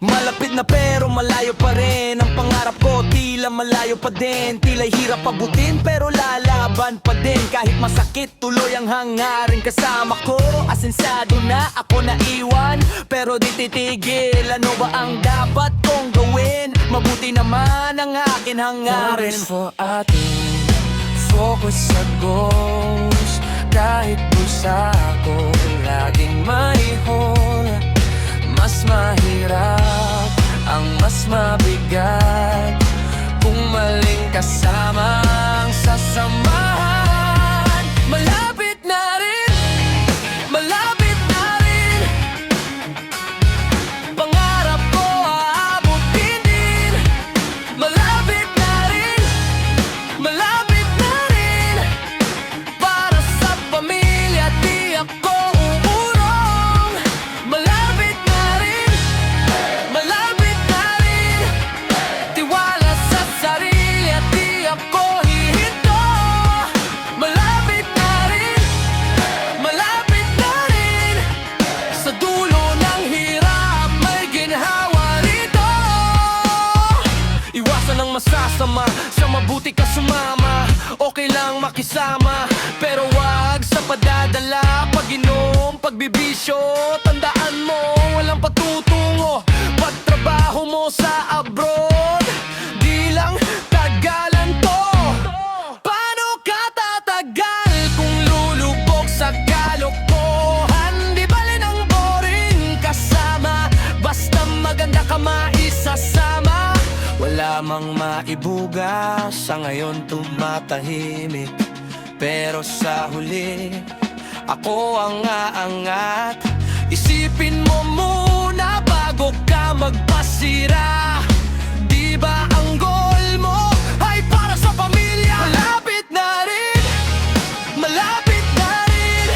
Malapit na pero malayo pa rin. Ang pangarap ko tila malayo pa din. Tila hirap abutin pero lalaban pa din. Kahit masakit tuloy ang hangarin kasama ko. Asensado na ako naiwan pero di titigil. Ano ba ang dapat kong gawin? Mabuti naman ang akin hangarin. Focus for atin, focus sa goals. Kahit pusa ako laging may hole. Mas mahirap ang mas mabigat kung maling kasama ang sasamahan. Malapit na rin, malapit na rin. Pangarap ko aabutin din. Malapit na rin, malapit na rin. Para sa pamilya di ako uurong. Malapit na rin, malapit na rin. Tiwala sa sarili at di ako hihinto. Malapit na rin, malapit na rin. Sa dulo ng hirap may ginhawa rito. Iwasan ang masasama, sa mabuti ka sumama. Okay lang makisama, pero wag sa padadala. Pag-inom, pagbibisyo, tandaan mo walang patutungo. Pagtrabaho mo sa abroad, di lang tagalan to. Paano ka tatagal kung lulubog sa kalokohan? Di bali ng boring kasama, basta maganda ka maisasama. Wala mang maibuga, sa ngayon tumatahimik. Pero sa huli, ako ang aangat. Isipin mo muna bago ka magpasira. Di ba ang goal mo ay para sa pamilya? Malapit na rin, malapit na rin.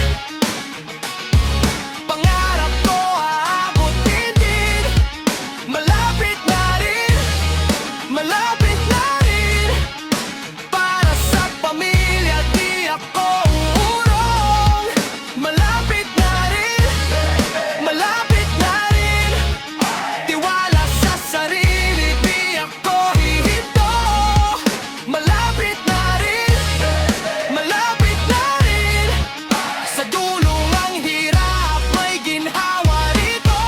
Pangarap ko aabutin din. Malapit na rin, malapit na rin. Para sa pamilya di ako uurong. Malapit na rin, malapit na rin. Tiwala sa sarili di ako hihinto. Malapit na rin, malapit na rin. Sa dulo ng hirap may ginhawa rito.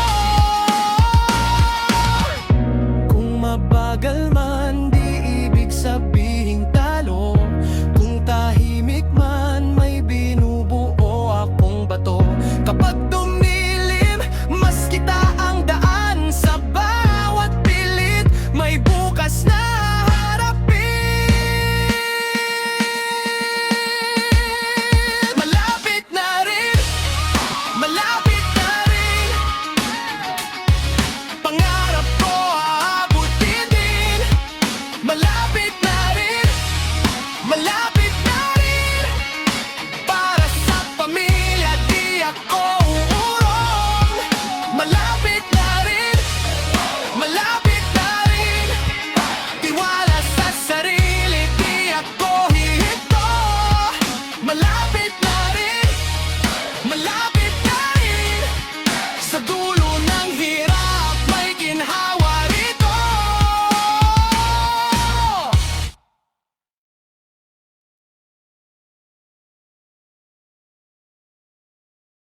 Kung mabagal man di ibig sabihing talo. Kung tahimik man may binubuo akong bato. Kapag